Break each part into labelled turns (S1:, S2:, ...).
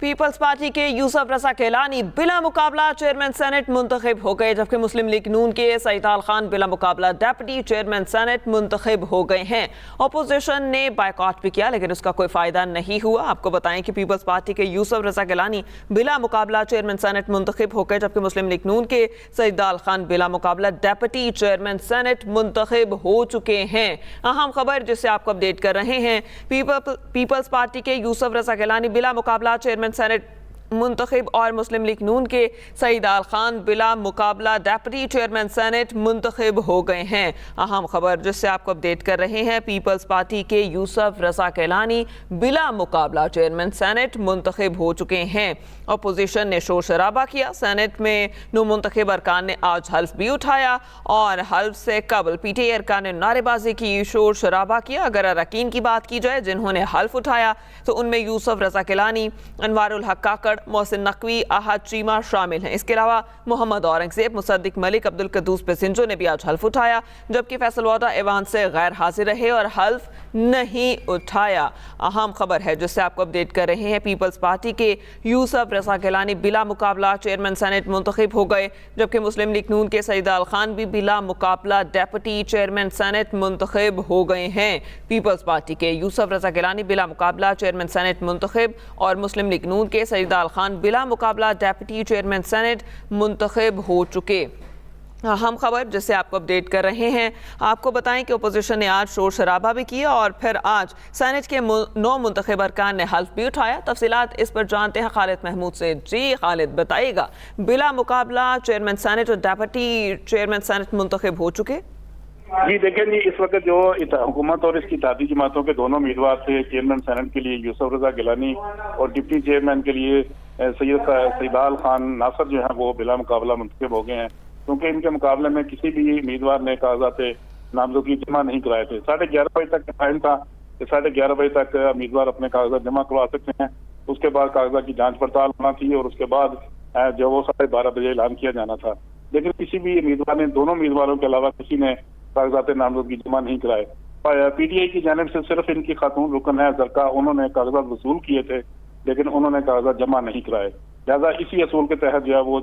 S1: Peoples party के यूसुफ रजा केलानी बिला मुकाबला चेयरमैन सेनेट मुंतखब हो गए, जबकि मुस्लिम लीग नून के सईदाल खान बिला मुकाबला डेप्यूटी चेयरमैन सेनेट मुंतखब हो गए हैं। अपोजिशन ने बायकॉट भी किया लेकिन उसका कोई फायदा नहीं हुआ। आपको बताएं कि पीपल्स पार्टी के यूसुफ रजा केलानी बिला मुकाबला चेयरमैन सेनेट मुंतखब हो गए, जबकि मुस्लिम लीग नून के सईदाल खान बिला मुकाबला डेप्यूटी चेयरमैन सेनेट मुंतखब हो चुके हैं। अहम खबर जिससे आपको अपडेट कर रहे हैं, पीपल्स पार्टी के यूसुफ रजा केलानी बिला मुकाबला चेयरमैन सेनेट मुंतखब और मुस्लिम लीग नून के सईदाल खान बिला मुकाबला डेप्यूटी चेयरमैन सेनेट मुंतखब हो गए हैं। अहम खबर जिससे आपको अपडेट कर रहे हैं, पीपल्स पार्टी के यूसुफ रजा केलानी बिला मुकाबला चेयरमैन सेनेट मुंतखब हो चुके हैं। अपोजिशन ने शोर शराबा किया। सेनेट में मुंतखब अरकान ने आज हल्फ भी उठाया और हल्फ से कबल पीटीआई अरकान ने नारेबाजी की, शोर शराबा किया। अगर अरकान की बात की जाए जिन्होंने हल्फ उठाया तो उनमें यूसुफ रजा केलानी, अनवारुल हक काकड़, मोहसिन नकवी, अहद चीमा शामिल हैं। इसके अलावा मोहम्मद औरंगजेब, मुसद्दिक मलिक, अब्दुल कद्दूस पेसिंजो ने भी आज हल्फ उठाया, जबकि फैसल वादा ऐवान से गैर हाजिर रहे और हल्फ नहीं उठाया। अहम खबर है जिससे आपको अपडेट कर रहे हैं, पीपल्स पार्टी के यूसुफ रजा केलानी बिला मुकाबला चेयरमैन सेनेट मुंतखब हो गए, जबकि मुस्लिम लीग नून के सईदाल खान भी बिला मुकाबला डेप्यूटी चेयरमैन सेनेट मुंतखब हो गए हैं। पीपल्स पार्टी के यूसुफ रजा केलानी बिला मुकाबला चेयरमैन सेनेट मुंतखब और मुस्लिम लीग नून के सईदाल खान बिला मुकाबला डेप्यूटी चेयरमैन सेनेट मुंतखब हो चुके। अहम खबर जिससे आपको अपडेट कर रहे हैं, आपको बताएं कि अपोजिशन ने आज शोर शराबा भी किया और फिर आज सेनेट के 9 मुंतखब अरकान ने हल्फ भी उठाया। तफसीलात इस पर जानते हैं खालिद महमूद से। जी खालिद, बताइएगा, बिला मुकाबला चेयरमैन सेनेट और डेप्यूटी चेयरमैन सेनेट मुंतखब हो चुके?
S2: जी देखें जी, इस वक्त जो हुकूमत और इसकी इत्तेहादी जमातों के दोनों उम्मीदवार थे चेयरमैन सेनेट के लिए यूसुफ रजा गिलानी और डिप्टी चेयरमैन के लिए सईदाल खान नासर जो है वो बिला मुकाबला मुंतखब हो गए हैं, क्योंकि इनके मुकाबले में किसी भी उम्मीदवार ने कागजात नामजदगी जमा नहीं कराए थे। 11:30 बजे तक टाइम था कि 11:30 बजे तक उम्मीदवार अपने कागजात जमा करवा सकते हैं। उसके बाद कागजात की जांच पड़ताल होना थी और उसके बाद जो वो 12:30 बजे ऐलान किया जाना था, लेकिन किसी भी उम्मीदवार ने, दोनों उम्मीदवारों के अलावा किसी ने कागजात नामजदगी जमा नहीं कराए। पीटीआई की जानिब से सिर्फ इनकी खातून रुकन है जरका, उन्होंने कागजात वसूल किए थे लेकिन उन्होंने कागजात जमा नहीं कराए। लिहाजा इसी असूल के तहत जो है वो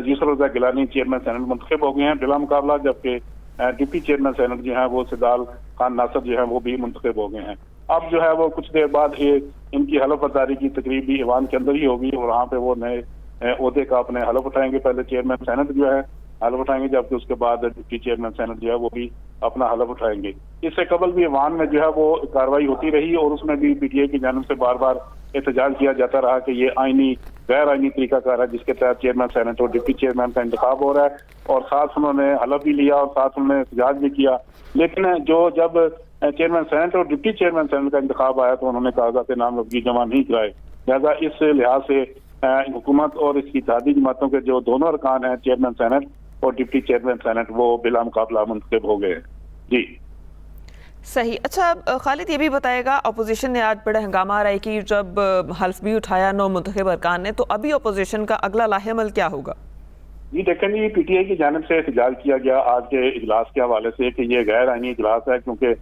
S2: यूसुफ रजा गिलानी चेयरमैन सेनेट मुंतखब हो गए हैं बिला मुकाबला, जबकि डिप्टी चेयरमैन सेनेट जो है वो सईदाल खान नासर जो है वो भी मुंतखब हो गए हैं। अब जो है वो कुछ देर बाद इनकी हलफ बर्दारी की तकरीब भी ईवान के अंदर ही होगी और वहाँ पे वो नए ओहदे का अपने हलफ उठाएंगे। पहले चेयरमैन सेनेट जो है हलफ उठाएंगे, जबकि उसके बाद डिप्टी चेयरमैन सेनेट जो है वो भी अपना हलफ उठाएंगे। इससे कबल भी ईवान में जो है वो कार्रवाई होती रही और उसमें भी पीटीआई की जानिब से बार बार एहतजाज किया जाता रहा कि ये आईनी गैर आईनी तरीकाकार है जिसके तहत चेयरमैन सेनेट और डिप्टी चेयरमैन का इंतखाब हो रहा है, और साथ उन्होंने हलफ भी लिया और साथ उन्होंने एहतजाज भी किया। लेकिन जब चेयरमैन सेनेट और डिप्टी चेयरमैन सेनेट का इंतखाब आया तो उन्होंने कागजात नामजदगी जमा नहीं कराए। लिहाजा इस लिहाज से हुकूमत और इसकी इत्तेहादी जमातों के जो दोनों अरकान हैं चेयरमैन सेनेट और डिप्टी चेयरमैन सेनेट वो बिला मुकाबला मुंतखब हो गए। जी
S1: सही। अच्छा खालिद, ये भी बताएगा, अपोजिशन ने आज बड़ा हंगामा रहा है कि जब हल्फ भी उठाया 9 मुंतखब अरकान ने, तो अभी अपोजिशन का अगला लाहेअमल क्या होगा?
S2: जी देखें जी, पीटीआई की जानिब से एहतजाज किया गया आज के इजलास के हवाले से कि ये गैर आईनी इजलास है, क्योंकि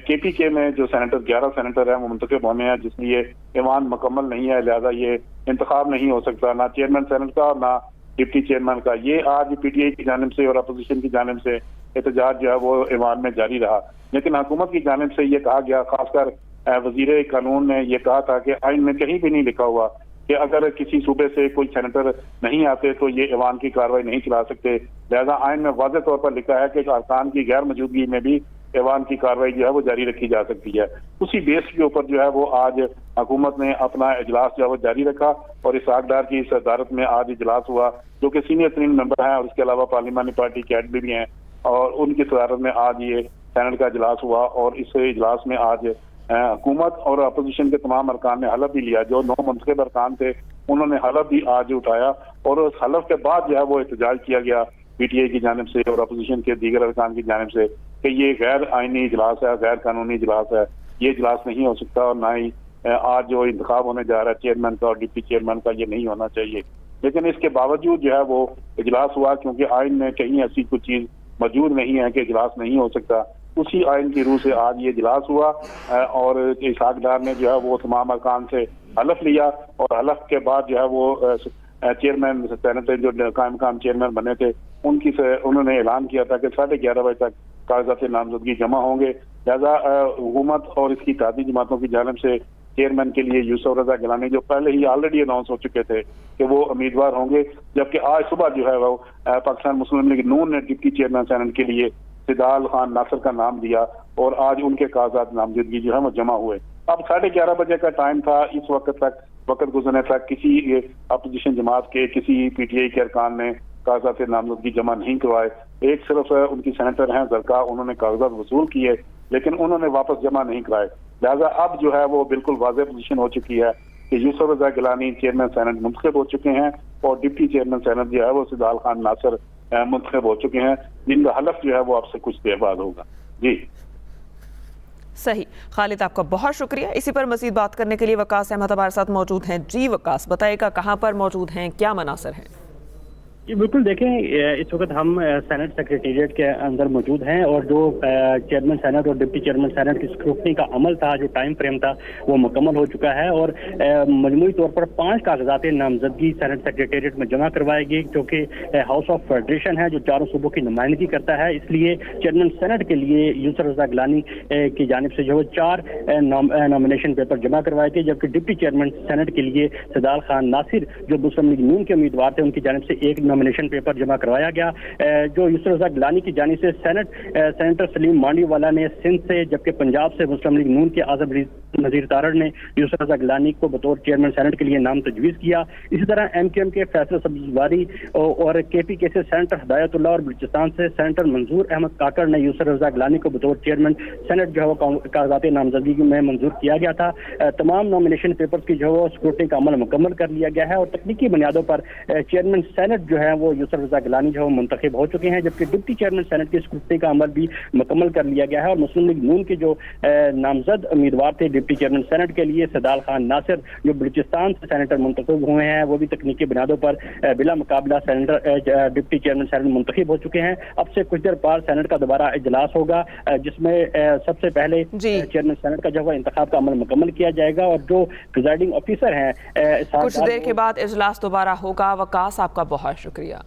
S2: केपीके में जो सेनेटर 11 सेनेटर हैं वो मुंतखब होने हैं, जिसलिए ईवान मुकम्मल नहीं है, लिहाजा ये इंतखाब नहीं हो सकता ना चेयरमैन सेनेट का और ना डिप्टी चेयरमैन का। ये आज पीटीआई की जानिब से और अपोजिशन की जानिब से एहतजाज जो है वो ईवान में जारी रहा। लेकिन हुकूमत की जानिब से ये कहा गया, खासकर वजीर कानून ने यह कहा था कि आइन में कहीं भी नहीं लिखा हुआ कि अगर किसी सूबे से कोई सेनेटर नहीं आते तो ये ईवान की कार्रवाई नहीं चला सकते। लिहाजा आइन में वाज़ेह तौर पर लिखा है कि अरकान की गैर मौजूदगी में भी ईवान की कार्रवाई जो है वो जारी रखी जा सकती है। उसी बेस के ऊपर जो है वो आज हुकूमत ने अपना इजलास जो है वो जारी रखा और इसहाक डार की सदारत में आज इजलास हुआ, जो कि सीनियर तरीन मेंबर हैं और इसके अलावा पार्लिमानी पार्टी के एडमी भी हैं, और उनकी सदारत में आज ये सेनेट का इजलास हुआ। और इस इजलास में आज हुकूमत और अपोजिशन के तमाम अरकान ने हलफ भी लिया। जो 9 मुंतखब अरकान थे उन्होंने हलफ भी आज उठाया और उस हलफ के बाद जो है वो एहतजाज किया गया पीटीआई की जानिब से और अपोजिशन के दीगर अरकान की जानिब से कि ये गैर आईनी इजलास है, गैर कानूनी इजलास है, ये इजलास नहीं हो सकता और ना ही आज जो इंतखाब होने जा रहा है चेयरमैन का और डिप्टी चेयरमैन का ये नहीं होना चाहिए। लेकिन इसके बावजूद जो है वो इजलास हुआ, क्योंकि आइन में कहीं ऐसी कुछ चीज मौजूद नहीं है कि इजलास नहीं हो सकता। उसी आइन की रूह से आज ये इजलास हुआ और इसहाक डार ने जो है वो तमाम अरकान से हलफ लिया और हलफ के बाद जो है वो चेयरमैन सेनेटर जो कायम काम चेयरमैन बने थे उनकी से उन्होंने ऐलान किया था कि 11:30 बजे तक कागजात नामजदगी जमा होंगे। लिहाजा हुकूमत और इसकी इत्तेहादी जमातों की जानिब से चेयरमैन के लिए यूसुफ रजा गिलानी जो पहले ही ऑलरेडी अनाउंस हो चुके थे कि वो उम्मीदवार होंगे, जबकि आज सुबह जो है वो पाकिस्तान मुस्लिम लीग नून ने डिप्टी चेयरमैन सेनेट के लिए सिदाल खान नासिर का नाम दिया और आज उनके कागजात नामजदगी जो है वो जमा हुए। अब 11:30 बजे का टाइम था, इस वक्त गुजरने तक किसी अपोजिशन जमात के किसी PTI के अरकान ने कागजात नामजदगी जमा नहीं करवाए। एक सिर्फ उनकी सेनेटर हैं जरका, उन्होंने कागजात वसूल किए लेकिन उन्होंने वापस जमा नहीं कराए। लिहाजा अब जो है वो बिल्कुल वाज़ेह पोजीशन हो चुकी है कि यूसुफ रजा गिलानी चेयरमैन सेनेट मुंतखब हो चुके हैं और डिप्टी चेयरमैन सेनेट जो है वो सिदाल खान नासिर मुंतखब हो चुके हैं, जिनका हलफ जो है वो आपसे कुछ देर बाद होगा। जी
S1: सही। खालिद, आपका बहुत शुक्रिया। इसी पर मजीद बात करने के लिए वकास अहमद हमारे साथ मौजूद हैं। जी वकास, बताइएगा कहाँ पर मौजूद हैं, क्या मनासर हैं?
S3: जी बिल्कुल, देखें इस वक्त हम सेनेट सेक्रेटेरिएट के अंदर मौजूद हैं और जो चेयरमैन सेनेट और डिप्टी चेयरमैन सेनेट की स्क्रूटनी का अमल था, जो टाइम फ्रेम था, वो मुकम्मल हो चुका है और मजमूई तौर पर 5 कागजात नामजदगी सेनेट सेक्रेटेरिएट में जमा करवाएगी, जो कि हाउस ऑफ फेडरेशन है जो चारों सूबों की नुमाइंदगी करता है। इसलिए चेयरमैन सेनेट के लिए यूसुफ रजा गिलानी की जानिब से जो 4 नॉमिनेशन पेपर जमा करवाए थे, जबकि डिप्टी चेयरमैन सेनेट के लिए सिदाल खान नासिर जो मुस्लिम लीग नून के उम्मीदवार थे उनकी जानिब से 1 नॉमिनेशन पेपर जमा करवाया गया। जो यूसुफ रजा गिलानी की जानिब से सेनेटर सलीम मांडीवाला ने सिंध से, जबकि पंजाब से मुस्लिम लीग नून के आज़म नजीर तारड़ ने यूसुफ रजा गिलानी को बतौर चेयरमैन सेनेट के लिए नाम तजवीज़ किया। इसी तरह MKM के फैसल सब्जवारी और KPK से सेनेटर हिदायतुल्लाह और बलूचिस्तान से सेनेटर मंजूर अहमद काकड़ ने यूसुफ रजा गिलानी को बतौर चेयरमैन सेनेट जो है वो कागजात नामजदगी में मंजूर किया गया था। तमाम नॉमिनेशन पेपर्स की जो है स्क्रूटनी का अमल मुकम्मल कर लिया गया है और तकनीकी बुनियादों पर चेयरमैन सेनेट जो है वो यूसुफ रजा गिलानी जो है मुंतखब हो चुके हैं, जबकि डिप्टी चेयरमैन सेनेट की स्क्रूटनी का अमल भी मुकम्मल कर लिया गया है और मुस्लिम लीग नून के जो नामजद उम्मीदवार थे डिप्टी चेयरमैन सेनेट के लिए सिदाल खान नासिर जो बलूचिस्तान से सेनेटर मुंतखब हुए हैं, वो भी तकनीकी बुनियादों पर बिला मुकाबला सेनेटर डिप्टी चेयरमैन सेनेट मुंतखब हो चुके हैं। अब से कुछ देर बाद सेनेट का दोबारा इजलास होगा जिसमें सबसे पहले चेयरमैन सेनेट का जो है इंतखाब का अमल मुकम्मल किया जाएगा और जो प्रिजाइडिंग ऑफिसर हैं
S1: कुछ देर के बाद इजलास दोबारा होगा। वकास, आपका बहुत शुक्रिया।